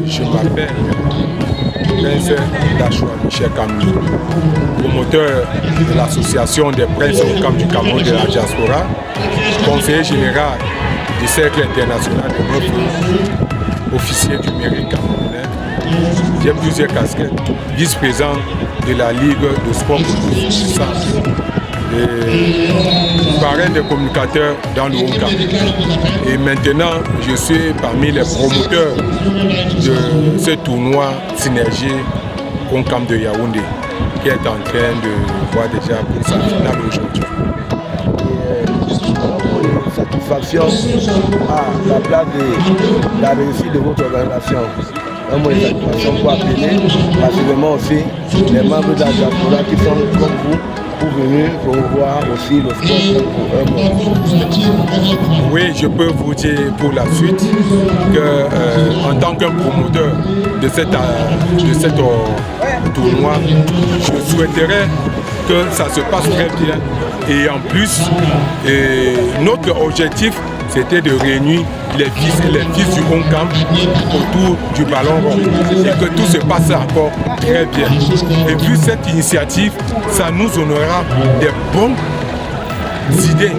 Je m'appelle Prince Dachwa Michel Kamni, promoteur de l'association des princes au camp du Cameroun de la diaspora, conseiller général du Cercle international des meufs, officier du mérite camerounais. J'ai plusieurs casquettes, vice-président de la Ligue de sport pour du centre. Parrain des communicateurs dans le Hong-Camp. Et maintenant, je suis parmi les promoteurs de ce tournoi Synergie Hong-Camp de Yaoundé, qui est en train de voir déjà pour sa finale aujourd'hui. Satisfaction à la place de la réussite de votre organisation. Un mot de satisfaction pour appeler assurément aussi les membres de la diaspora qui sont comme vous, pour venir promouvoir aussi le sport pour un mois. Oui, je peux vous dire pour la suite que en tant qu'un promoteur de cette tournoi, je souhaiterais que ça se passe très bien. Et en plus, notre objectif, c'était de réunir les fils et les filles du Hong-Camp autour du ballon rond et que tout se passe encore très bien. Et vu cette initiative, ça nous honorera des bonnes idées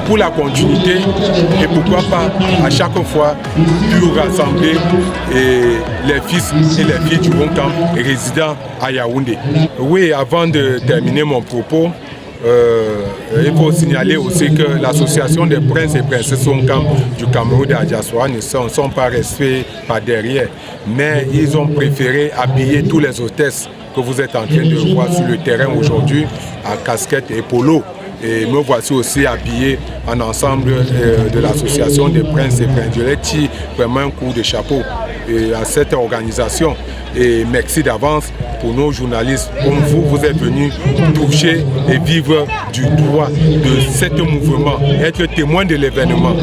pour la continuité et pourquoi pas à chaque fois pour rassembler les fils et les filles du Hong-Camp résidant à Yaoundé. Oui, avant de terminer mon propos, il faut signaler aussi que l'association des princes et princesses Hong-Camp du Cameroun de la diaspora ne sont pas restés par derrière, mais ils ont préféré habiller tous les hôtesses que vous êtes en train de voir sur le terrain aujourd'hui à casquette et polo. Et me voici aussi habillé en ensemble de l'association des princes et princesses. Je tire vraiment un coup de chapeau à cette organisation. Et merci d'avance pour nos journalistes comme vous, vous êtes venus toucher et vivre du droit de ce mouvement, être témoin de l'événement.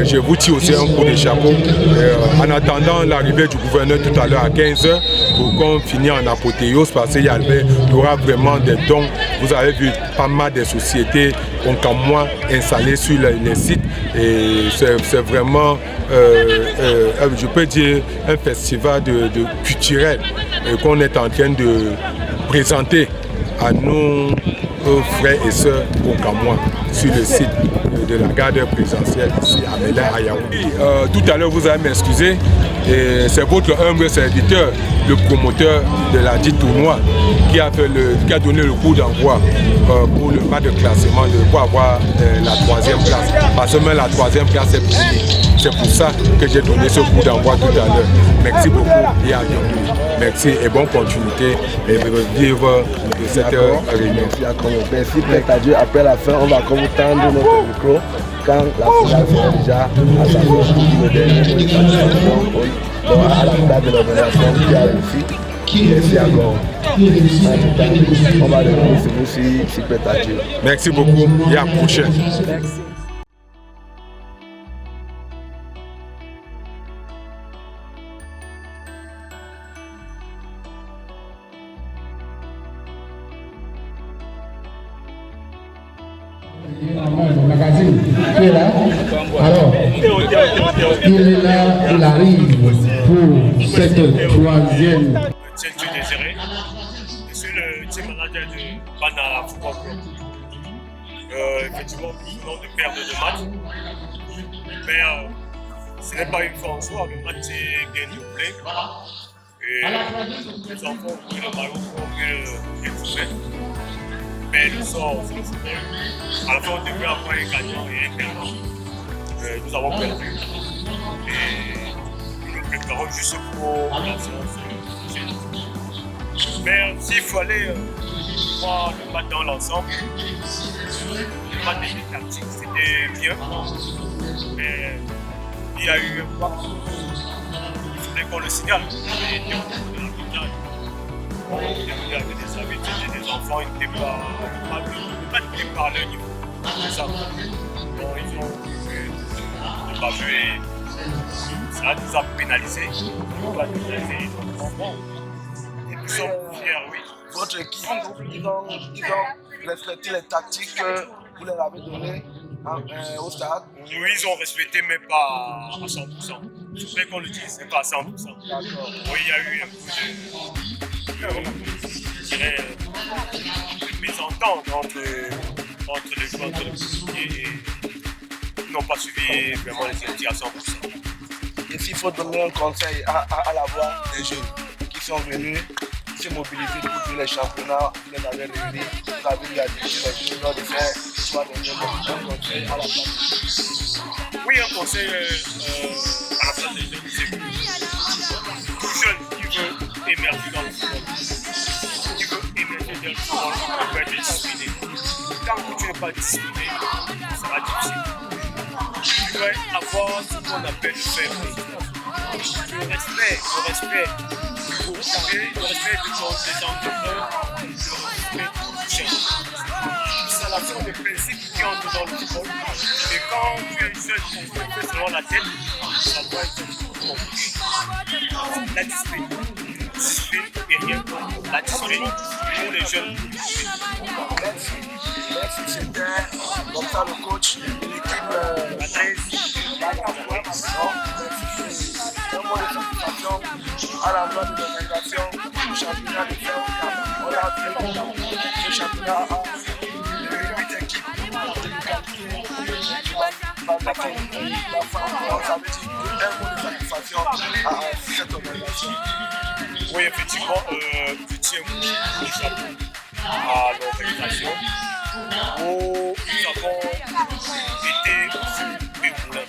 Je vous tire aussi un coup de chapeau en attendant l'arrivée du gouverneur tout à l'heure à 15 h pour qu'on finisse en apothéose parce qu'il y aura vraiment des dons. Vous avez vu pas mal de sociétés moins installées sur les sites et c'est vraiment, je peux dire, un festival de culturel qu'on est en train de présenter à nos frères et sœurs hongkamois sur le site de la garde présidentielle ici à Mélin à Yaoundé. Tout à l'heure, vous allez m'excuser, c'est votre humble serviteur, le promoteur de la dite tournoi, qui a donné le coup d'envoi pour le match de classement pour avoir la 3e place. Parce que même la 3e place est publique. C'est pour ça que j'ai donné ce coup d'envoi tout à l'heure. Merci beaucoup et à bientôt. Merci et bonne continuité et vivre de cette réunion. Merci, Père Dieu. Après la fin, on va comme tendre notre micro quand la finale sera déjà à sa fin pour le dernier mot à la place de l'organisation qui a réussi. Merci encore. On va le voir si Père Dieu. Merci beaucoup et à la prochaine. Merci. Le magazine qui est là. Alors, il est là, il arrive pour cette 3e. C'est le désiré. Je suis le team manager de Bana Football Club. Effectivement, nous venons de perdre 2 matchs. Mais ce n'est pas une fois en soi, le match est bien doublé. Et les enfants ont pris le ballon pour les trouver. Mais le sort, c'est le football. À la fin, on devait avoir un gagnant et un perdant. Nous avons perdu. Et nous préparons juste pour la séance. Mais s'il fallait voir le match dans l'ensemble, le match était tactique, c'était bien. Mais il y a eu un quoi, il faudrait qu'on le signale. Il était au bout de l'arbitrage. Il y avait des amis, c'était des enfants, ils n'étaient pas à leur niveau. C'est ça. Donc ils ont pas vu et ça nous a pénalisé. On va pénaliser les enfants. Et nous sommes fiers, oui. Votre équipe, ils ont respecté les tactiques que vous leur avez données au stade. Oui, ils ont respecté, mais pas à 100%. Je voudrais qu'on le dise, c'est pas à 100%. D'accord. Oui, il y a eu un peu de mésentente entre les joueurs de l'équipe et n'ont pas suivi vraiment les équipes à 100%. Et s'il faut donner un conseil à la voix des jeunes qui sont venus se mobiliser pour tous les championnats, vous les avez réunis, vous avez eu la décision les jeunes de faire soit un conseil à la place. Oui, un conseil à la place des jeunes, c'est que tout jeune qui veut émerger dans le football, qui veut émerger dans le football, il peut être discipliné. Tant que tu n'es pas discipliné, ça sera difficile. Tu dois avoir ce qu'on appelle le faire. Le respect du respect de ton entraîneurs, le respect du chef. C'est la sorte de principe qui entre dans le football. Et quand tu es jeune, tu fais selon la tête, ça doit être compliqué. La discipline. Discipline et rien que la discipline pour les jeunes. Merci, c'était comme ça le coach de l'équipe un mot de satisfaction à l'endroit de l'organisation du championnat de fer. On a vu ce championnat a 8 équipes de qualité la fin. Ça veut dire un mot de satisfaction à cette organisation. Oui, effectivement, je tiens beaucoup le chapeau à l'organisation où nous avons été déroulés.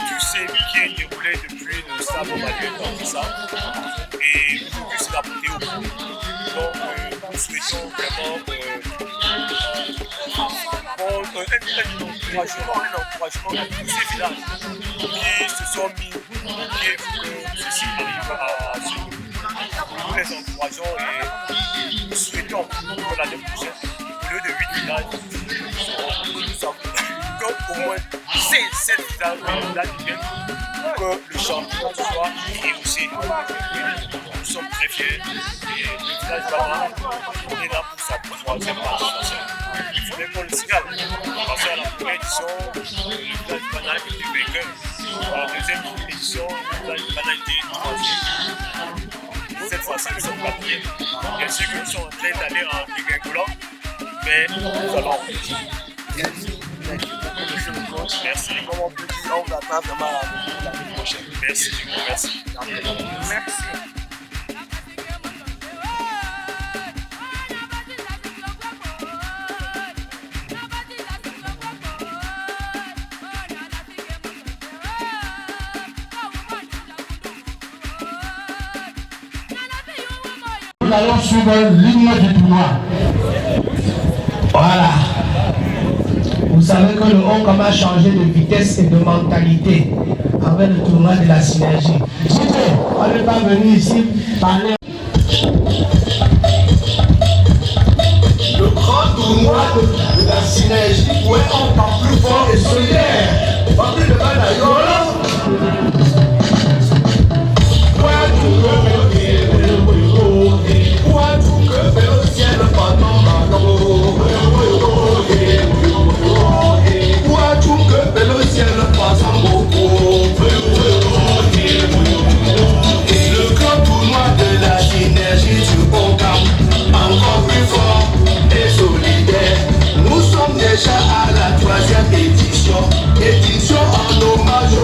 Tu sais bien déroulé depuis le stade Malien dans ça et aujourd'hui c'est la beauté au bout. Donc nous souhaitons vraiment un encouragement à tous ces villages qui se sont mis pied pour que ceci arrive à ce niveau. Nous les encourageons et nous souhaitons que l'année prochaine, au lieu de 8 villages, nous savons qu'au moins 7 villages viennent pour que le championnat soit rehaussé. Nous sommes très fiers et le village Bana, on est là pour sa troisième participation. Il faudrait qu'on le signale. Parce qu'à la première édition, le village Bana était vainqueur. À la deuxième édition, le village Bana était troisième. Cette fois-ci, nous sommes quatrième. Bien sûr que nous sommes en train d'aller en dégringolant, mais nous allons. Merci. Merci. Comme on peut dire, on vous attend vraiment l'année prochaine. Merci. Merci. Merci. Nous allons suivre l'hymne du tournoi. Voilà. Vous savez que le Hongkong a changé de vitesse et de mentalité avec le tournoi de la synergie. On n'est pas venu ici parler. Le grand tournoi de la synergie où est encore plus fort et solidaire. Pas plus de mal à le grand tournoi de la synergie du Hongkong, encore plus fort et solidaire. Nous sommes déjà à la 3e édition en hommage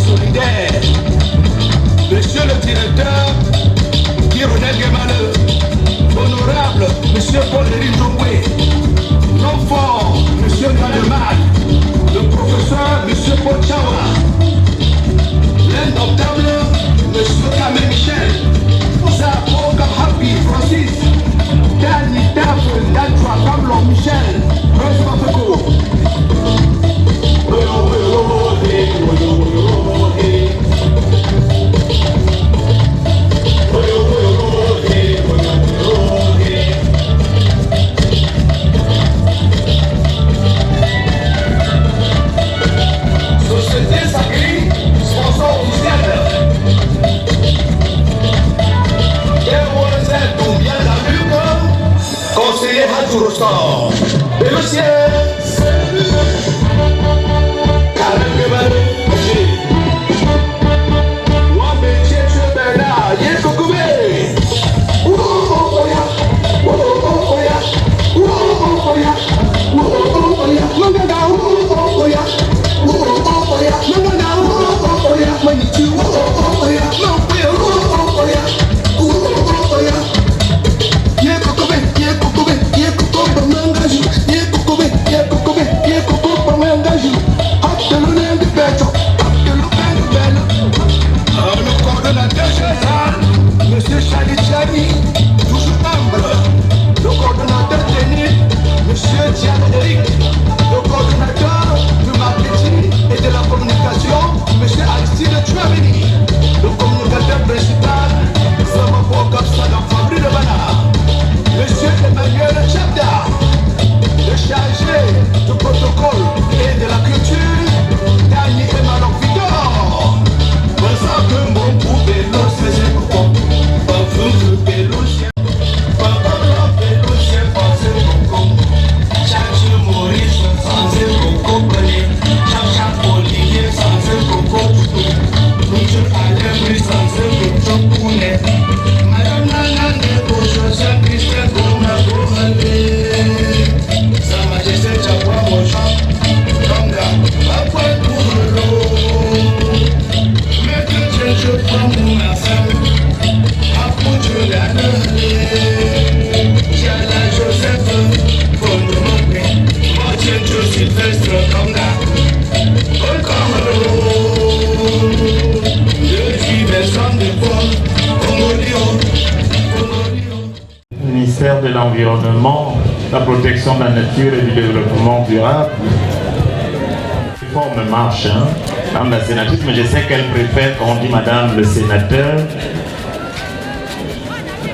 solidaire. Monsieur le directeur, Guironel Guémaleux, honorable Monsieur Paul-Éric Djongwe, l'enfant Monsieur Valdemar, le professeur Monsieur Paul Chawa, l'indoctable Monsieur Kamé Michel, Zabo Happy Francis, Dani Tafel, Dadra Pablo Michel, Prince Mafeko. Société Sacrée, sponsor officiel. Conseiller Hadjou Rostor, et le ciel, Karen Guébalé, moi, métier, je vais là, yé Kokoubé, oh ya, oh ya, oh ya, Mangada, oh ya, Mangada, oh ya, Manitou, oh ya, Mampé, oh ya, oh ya. Le coordonnateur général, Monsieur Chali Chani, toujours humble. Le coordonnateur technique, Monsieur Diane Eric. Le coordonnateur du marketing et de la communication, Monsieur Aristide Chouamini. Le communicateur principal, Samabo Kapsada Fabri de Bana. Monsieur Emmanuel Chabda, le chargé du protocole et de la culture, Dani Emmanuel Victor. Pensant que mon poupée vélo, c'est beaucoup. Parfum de vélo, chien. Papa, vélo, chien, pensez beaucoup. Chaque Maurice, sans beaucoup, chaque Olivier, sans beaucoup. Nous, Alain, sans beaucoup, Madame Nanane, bonjour, Saint-Christophe. Sa Majesté Tchakwa Mocha, Tonga, après tout l'eau. Mais que je prends mon affaire, après je la donne. Jala Joseph, Fondement, moi je Sylvestre Tonga, encore l'eau. Je suis personne de Paul, Congolio. Ministère de l'Environnement, la protection de la nature et du développement durable. La réforme marche, Madame la sénatrice, mais je sais qu'elle préfère qu'on dit Madame le sénateur.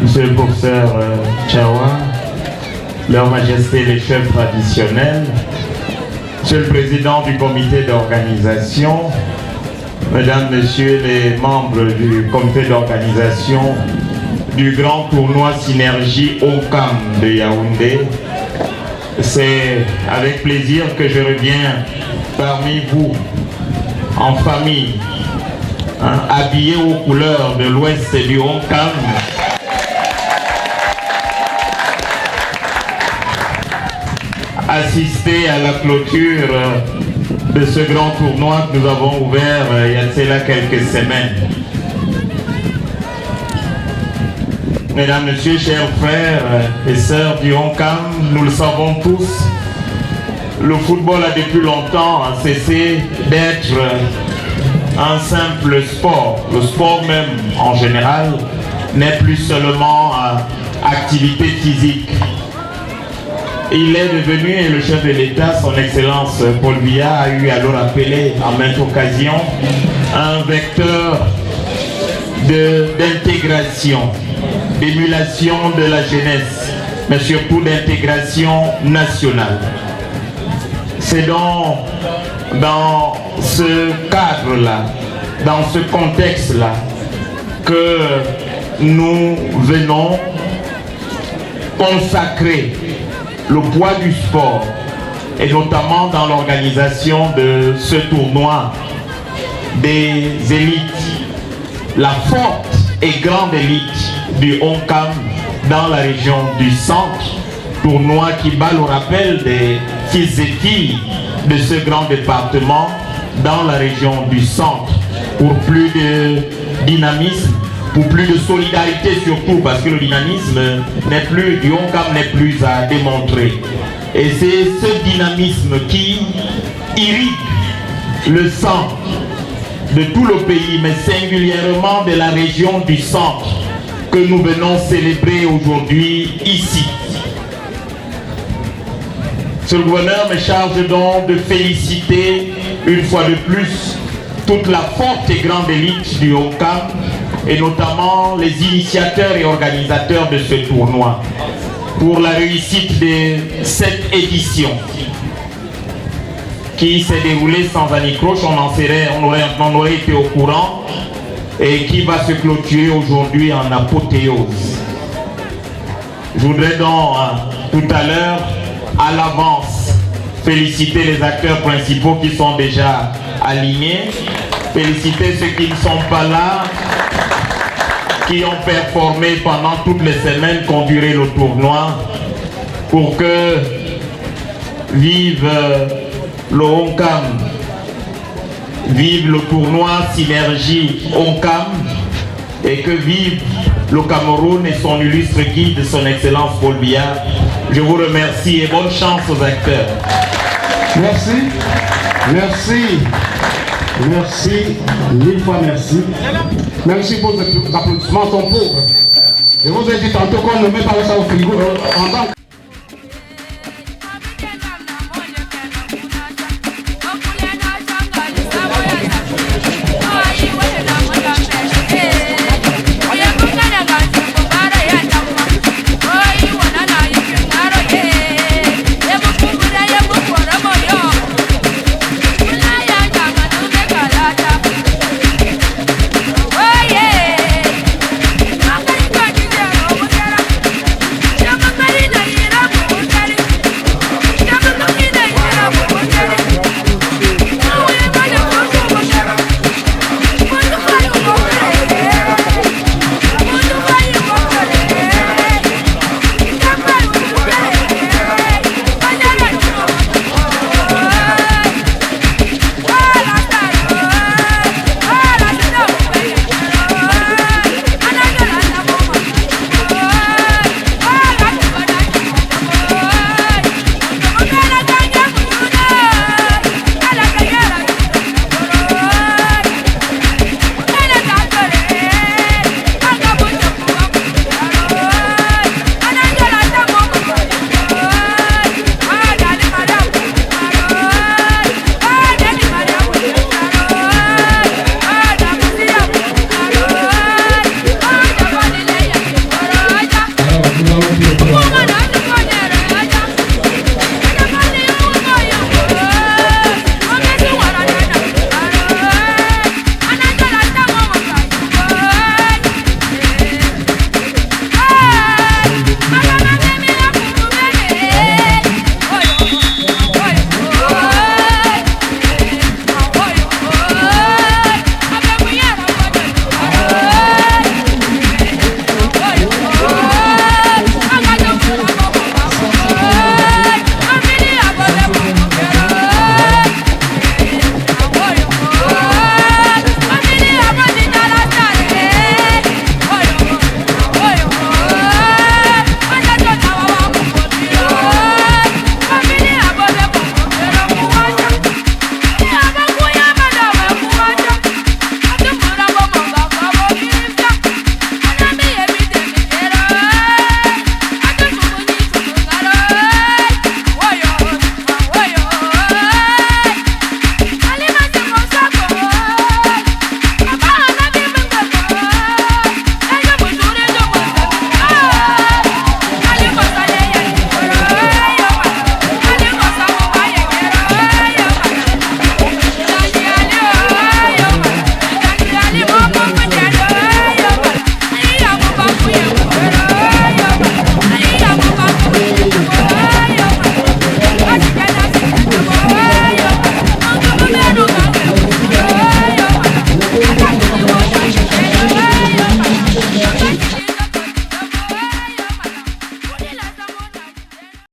Monsieur le professeur Chawa, Leur Majesté les chefs traditionnels, Monsieur le Président du comité d'organisation, Mesdames, Messieurs les membres du comité d'organisation du grand tournoi Synergie OCAM de Yaoundé. C'est avec plaisir que je reviens parmi vous, en famille, habillés aux couleurs de l'Ouest et du OCAM. Assister à la clôture de ce grand tournoi que nous avons ouvert il y a de cela quelques semaines. Mesdames, Messieurs, chers frères et sœurs du OCAM, nous le savons tous, le football a depuis longtemps cessé d'être un simple sport. Le sport même, en général, n'est plus seulement activité physique. Il est devenu, et le chef de l'État, son Excellence Paul Biya, a eu à le rappeler en maintes occasions, un vecteur d'intégration, d'émulation de la jeunesse, mais surtout d'intégration nationale. C'est donc dans ce cadre-là, dans ce contexte-là, que nous venons consacrer le poids du sport, et notamment dans l'organisation de ce tournoi des élites, la forte et grande élite du OCAM dans la région du centre, tournoi qui bat le rappel des fils et filles de ce grand département dans la région du centre. pour plus de dynamisme, pour plus de solidarité surtout, parce que le dynamisme du Honkam n'est plus à démontrer. Et c'est ce dynamisme qui irrigue le sang de tout le pays, mais singulièrement de la région du centre que nous venons célébrer aujourd'hui ici. Monsieur le gouverneur me charge donc de féliciter une fois de plus toute la forte et grande élite du Honkam et notamment les initiateurs et organisateurs de ce tournoi pour la réussite de cette édition qui s'est déroulée sans anicroche. On aurait été au courant et qui va se clôturer aujourd'hui en apothéose. Je voudrais donc tout à l'heure à l'avance féliciter les acteurs principaux qui sont déjà alignés, féliciter ceux qui ne sont pas là, qui ont performé pendant toutes les semaines qu'ont duré le tournoi, pour que vive le Honkam, vive le tournoi Synergie Honkam, et que vive le Cameroun et son illustre guide, son Excellence Paul Biya. Je vous remercie et bonne chance aux acteurs. Merci, merci, merci, mille fois merci. Même si vos applaudissements sont pauvres. Je vous ai dit tantôt qu'on ne met pas ça au frigo.